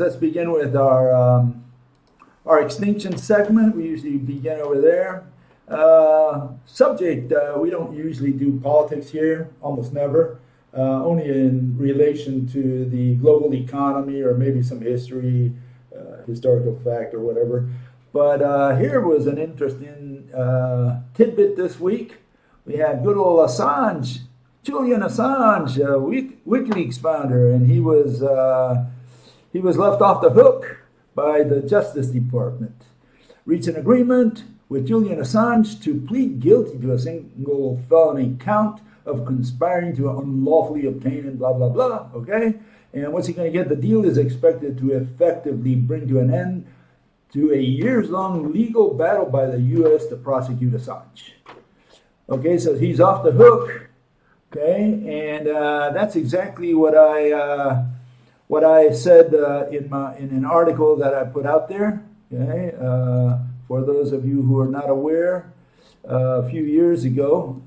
let's begin with our extinction segment. We usually begin over there. Subject, we don't usually do politics here, almost never, only in relation to the global economy or maybe some history, historical fact or whatever. But here was an interesting tidbit this week. We had good old Assange, Julian Assange, WikiLeaks founder, and he was left off the hook by the Justice Department. Reached an agreement with Julian Assange to plead guilty to a single felony count of conspiring to unlawfully obtain and blah, blah, blah, okay? And what's he going to get? The deal is expected to effectively bring to an end to a years-long legal battle by the U.S. to prosecute Assange. Okay, so he's off the hook, okay? And that's exactly what I said in an article that I put out there, okay? For those of you who are not aware, a few years ago,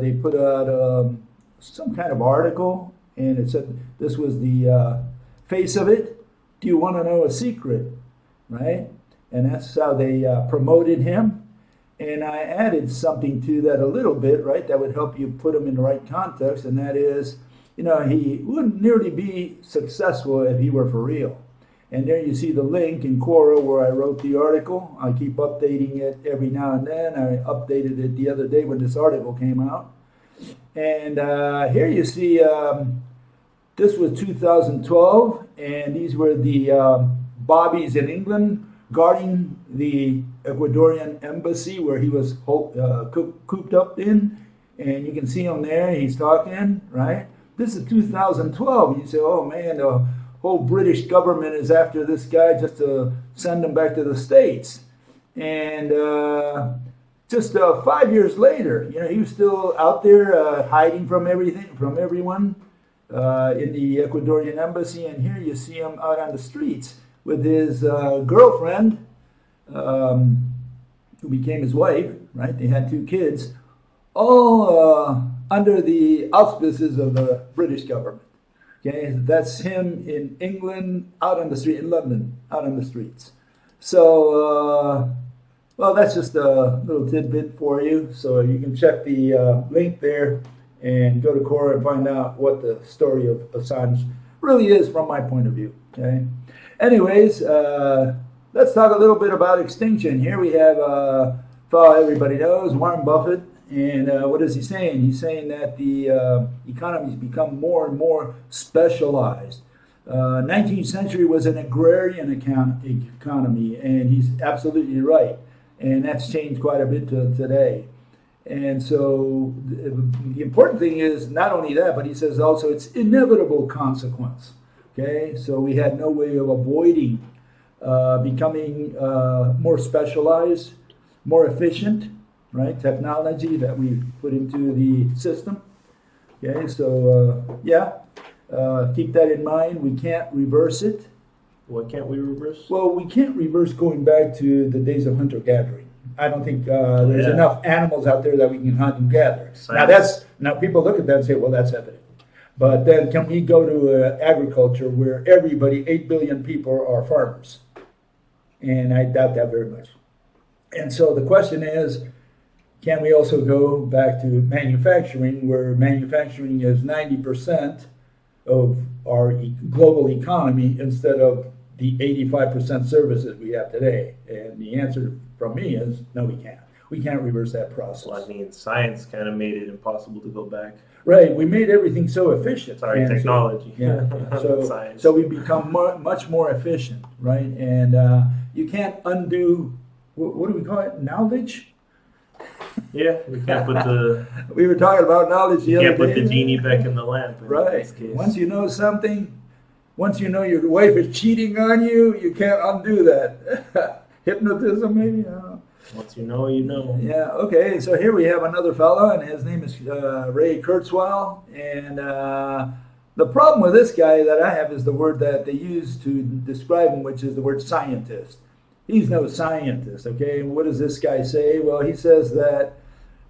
they put out some kind of article, and it said this was the face of it. Do you want to know a secret, right? And that's how they promoted him. And I added something to that a little bit, right? That would help you put him in the right context, and that is, you know, he wouldn't nearly be successful if he were for real. And there you see the link in Quora where I wrote the article. I keep updating it every now and then. I updated it the other day when this article came out. And here you see, this was 2012, and these were the bobbies in England guarding the Ecuadorian embassy where he was cooped up in. And you can see him there, he's talking, right? This is 2012. You say, oh man, the whole British government is after this guy just to send him back to the States. And just 5 years later, you know, he was still out there hiding from everything, from everyone in the Ecuadorian embassy. And here you see him out on the streets with his girlfriend, who became his wife, right? They had 2 kids, all under the auspices of the British government. Okay, that's him in England, out on the street, in London, out on the streets. So, well, that's just a little tidbit for you. So you can check the link there and go to Quora and find out what the story of Assange really is from my point of view. Okay. Anyways, let's talk a little bit about extinction. Here we have a fellow everybody knows, Warren Buffett. And what is he saying? He's saying that the economy's become more and more specialized. 19th century was an agrarian economy, and he's absolutely right. And that's changed quite a bit to today. And so the important thing is not only that, but he says also it's inevitable consequence. Okay, so we had no way of avoiding becoming more specialized, more efficient. Right, technology that we put into the system. Okay, so keep that in mind. We can't reverse it. What can't we reverse? Well, we can't reverse going back to the days of hunter-gathering. I don't think there's enough animals out there that we can hunt and gather. Now people look at that and say, well, that's evident. But then can we go to agriculture where everybody, 8 billion people, are farmers? And I doubt that very much. And so the question is, can we also go back to manufacturing, where manufacturing is 90% of our global economy instead of the 85% services we have today? And the answer from me is no, we can't. We can't reverse that process. Well, I mean, science kind of made it impossible to go back. Right, we made everything so efficient. Sorry, technology. So we become much more efficient, right? And you can't undo, what do we call it, knowledge? Yeah, we can't put the... We were talking about knowledge the other day. You can't put the genie back in the lamp. Right. Once you know something, once you know your wife is cheating on you, you can't undo that. Hypnotism, maybe? I don't know. Once you know, you know. Yeah, okay. So here we have another fellow, and his name is Ray Kurzweil. And the problem with this guy that I have is the word that they use to describe him, which is the word scientist. He's no scientist, okay? And what does this guy say? Well, he says that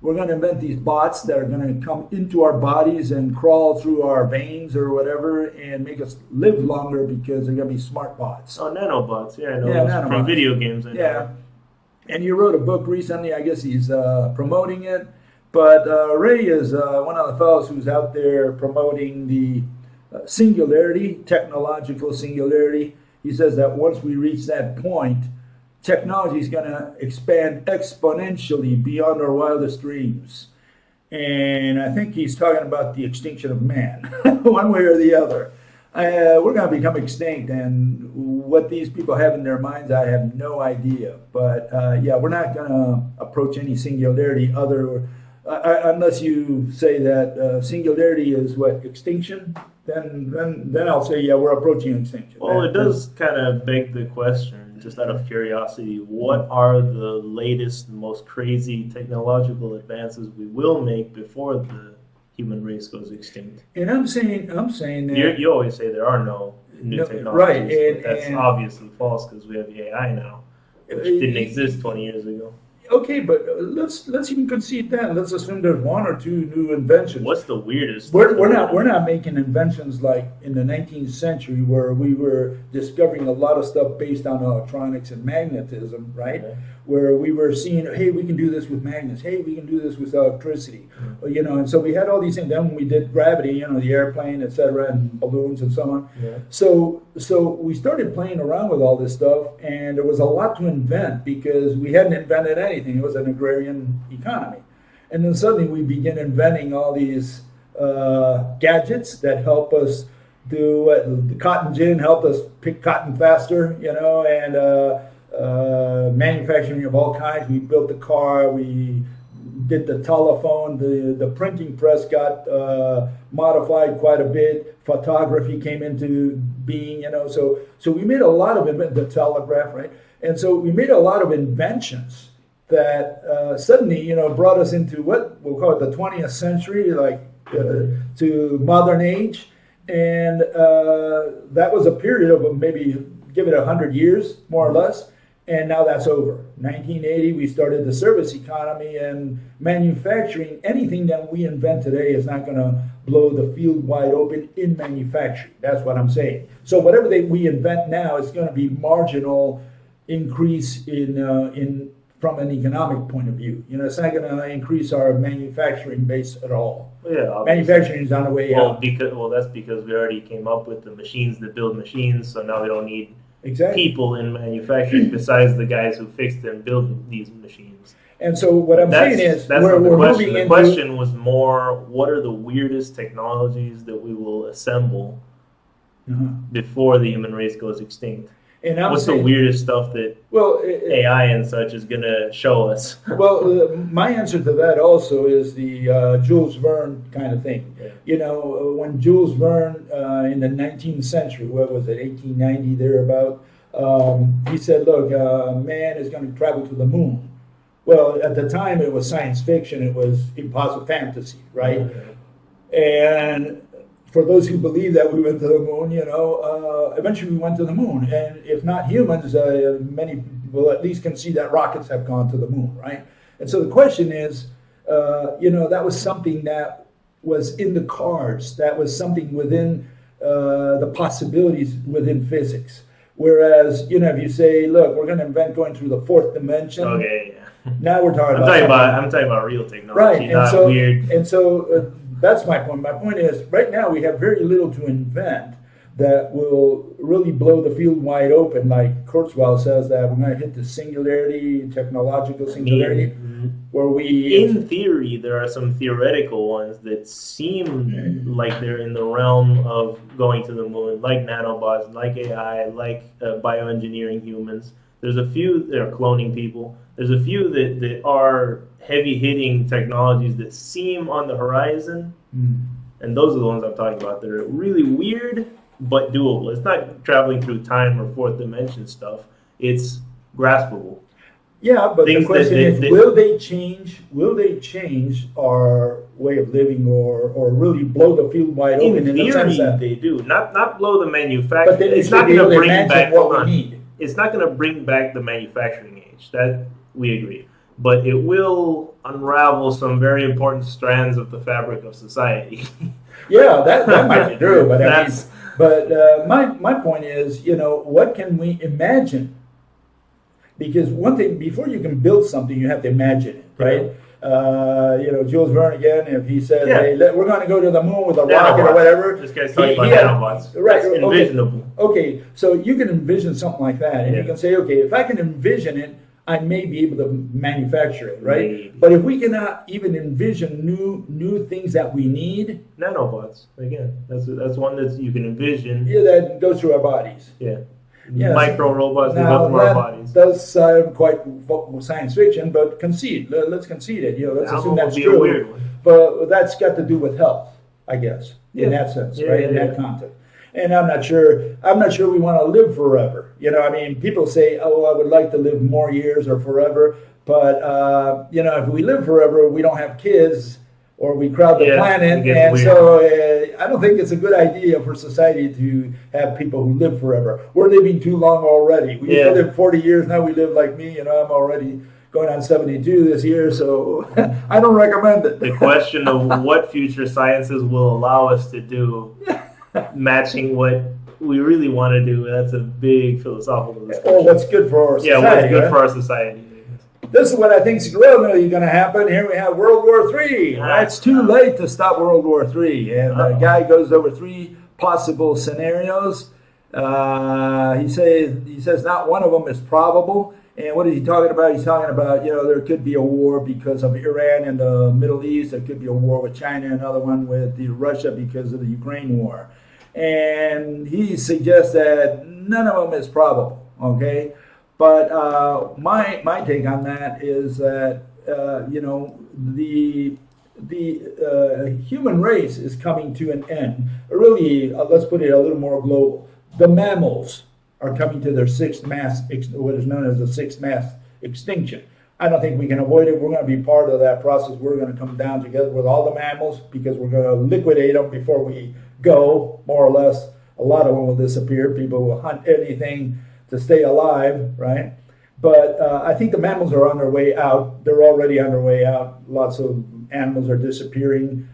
we're going to invent these bots that are going to come into our bodies and crawl through our veins or whatever and make us live longer because they're going to be smart bots. Oh, nanobots. Yeah, I know. Yeah, Those nanobots. from video games. I know. Yeah. And you wrote a book recently. I guess he's promoting it. But Ray is one of the fellows who's out there promoting the singularity, technological singularity. He says that once we reach that point, technology is going to expand exponentially beyond our wildest dreams. And I think he's talking about the extinction of man, one way or the other. We're going to become extinct, and what these people have in their minds, I have no idea. But yeah, we're not going to approach any singularity unless you say that singularity is what, extinction. Then I'll say, yeah, we're approaching extinction. Well, it does kind of beg the question, just out of curiosity, what are the latest, most crazy technological advances we will make before the human race goes extinct? And I'm saying that You always say there are no new technologies, right? but that's obviously false because we have AI now, which didn't exist 20 years ago. Okay, but let's even concede that. Let's assume there's one or two new inventions. What's the weirdest? We're not making inventions like in the 19th century where we were discovering a lot of stuff based on electronics and magnetism, right? Okay. Where we were seeing, hey, we can do this with magnets. Hey, we can do this with electricity. You know, and so we had all these things. Then when we did gravity, you know, the airplane, et cetera, and balloons and so on. Yeah. So we started playing around with all this stuff, and there was a lot to invent because we hadn't invented anything. It was an agrarian economy. And then suddenly we begin inventing all these gadgets that help us do what the cotton gin helped us pick cotton faster, you know, and manufacturing of all kinds. We built the car, we did the telephone, the printing press got modified quite a bit. Photography came into being, you know, so we made a lot of the telegraph, right? And so we made a lot of inventions that suddenly, you know, brought us into what we'll call it the 20th century, like to modern age. And that was a period of maybe, give it 100 years, more or less. And now that's over. 1980, we started the service economy, and manufacturing. Anything that we invent today is not going to blow the field wide open in manufacturing. That's what I'm saying. So whatever we invent now is going to be marginal increase in from an economic point of view. You know, it's not going to increase our manufacturing base at all. Yeah, obviously. Manufacturing is on the way out. That's because we already came up with the machines that build machines, so now we don't need Exactly. people in manufacturing besides the guys who fixed and build these machines. And so what I'm saying is we're the question. moving The into... question was more, what are the weirdest technologies that we will assemble before the human race goes extinct? And I'm What's saying, the weirdest stuff that AI and such is going to show us? Well, my answer to that also is the Jules Verne kind of thing. Yeah. You know, when Jules Verne in the 19th century, what was it, 1890 thereabout, he said, look, man is going to travel to the moon. Well, at the time it was science fiction, it was impossible fantasy, right? Okay. And for those who believe that we went to the moon, you know, eventually we went to the moon. And if not humans, many will at least concede that rockets have gone to the moon, right? And so the question is, you know, that was something that was in the cards. That was something within the possibilities within physics. Whereas, you know, if you say, look, we're going to invent going through the fourth dimension. Okay, yeah. Now we're talking I'm talking about real technology, right, not so, weird. And so that's my point. My point is, right now we have very little to invent that will really blow the field wide open. Like Kurzweil says that we're going to hit the singularity, technological singularity, where we... In theory, there are some theoretical ones that seem like they're in the realm of going to the moon, like nanobots, like AI, like bioengineering humans. There's a few that are cloning people. There's a few that are heavy-hitting technologies that seem on the horizon, and those are the ones I'm talking about that are really weird but doable. It's not traveling through time or fourth dimension stuff. It's graspable. Yeah, but Things the question is, will they change our way of living or really blow the field wide open? In the sense theory, that they do. Not blow the manufacturing. But then It's not going to bring back what we need. It's not going to bring back the manufacturing age. That we agree. but it will unravel some very important strands of the fabric of society. Yeah, that might be true, but I mean, That's but my point is, what can we imagine? Because one thing, before you can build something, you have to imagine it, right? Jules Verne again, if he says, Yeah. "Hey, we're going to go to the moon with a Nanobots. rocket or whatever," This guy's talking about he had- nanobots. right, That's okay. envisionable. Okay, so you can envision something like that, and you Yeah. can say, okay, if I can envision it, I may be able to manufacture it, right? Maybe. But if we cannot even envision new things that we need, Nanobots, again, that's one that you can envision. yeah, that goes through our bodies. Yeah. Yes. Micro robots that Now go through our that bodies. does sound quite science fiction, but concede. Let's concede it. Let's That assume one would that's be a true. weird one. But that's got to do with health, I guess, in Yeah. that sense, Yeah, right? yeah, In that yeah. context. And I'm not sure we want to live forever. I mean, people say, "Oh, I would like to live more years or forever," but if we live forever, we don't have kids, or we crowd the Yeah, planet, it gets and weird. so I don't think it's a good idea for society to have people who live forever. We're living too long already. We used to Yeah. live 40 years. Now we live like me. I'm already going on 72 this year, so I don't recommend it. The question of what future sciences will allow us to do, matching what we really want to do, that's a big philosophical discussion. Or what's good for our society. Yeah, what's good right? for our society. This is what I think is really going to happen. Here we have World War III. Right? It's too late to stop World War III. And the guy goes over 3 possible scenarios. He says not one of them is probable. And what is he talking about? He's talking about, there could be a war because of Iran and the Middle East. There could be a war with China, another one with Russia because of the Ukraine war. And he suggests that none of them is probable, okay? But my take on that is that the human race is coming to an end. Really, let's put it a little more global. The mammals are coming to their what is known as the sixth mass extinction. I don't think we can avoid it. We're going to be part of that process. We're going to come down together with all the mammals because we're going to liquidate them before we go, more or less. A lot of them will disappear. People will hunt anything to stay alive, right? But I think the mammals are on their way out. They're already on their way out. Lots of animals are disappearing,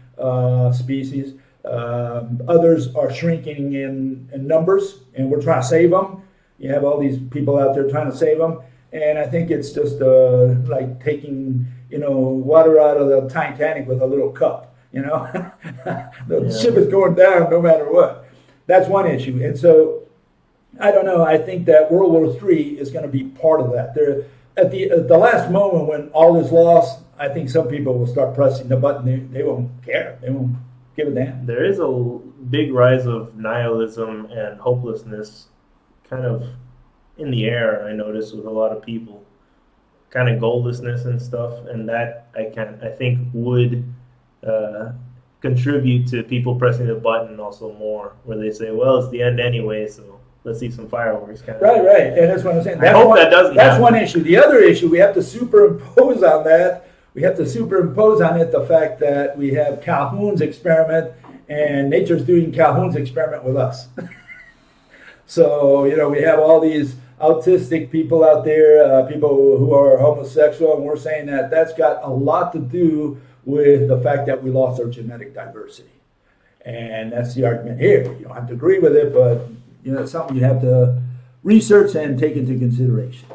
species. Others are shrinking in numbers, and we're trying to save them. You have all these people out there trying to save them. And I think it's just like taking, water out of the Titanic with a little cup, The ship is going down no matter what. That's one issue. And so, I don't know. I think that World War III is going to be part of that. At the last moment when all is lost, I think some people will start pressing the button. They won't care. They won't give a damn. There is a big rise of nihilism and hopelessness kind of in the air, I notice, with a lot of people. Kind of goallessness and stuff. And that, I think, would contribute to people pressing the button also more, where they say, well, it's the end anyway, so let's see some fireworks. Kind of. Right. And that's what I'm saying. I hope that doesn't That's happen. one issue. The other issue, we have to superimpose on that. We have to superimpose on it the fact that we have Calhoun's experiment, and nature's doing Calhoun's experiment with us. So, we have all these autistic people out there, people who are homosexual, and we're saying that that's got a lot to do with the fact that we lost our genetic diversity. And that's the argument here. You don't have to agree with it, but it's something you have to research and take into consideration.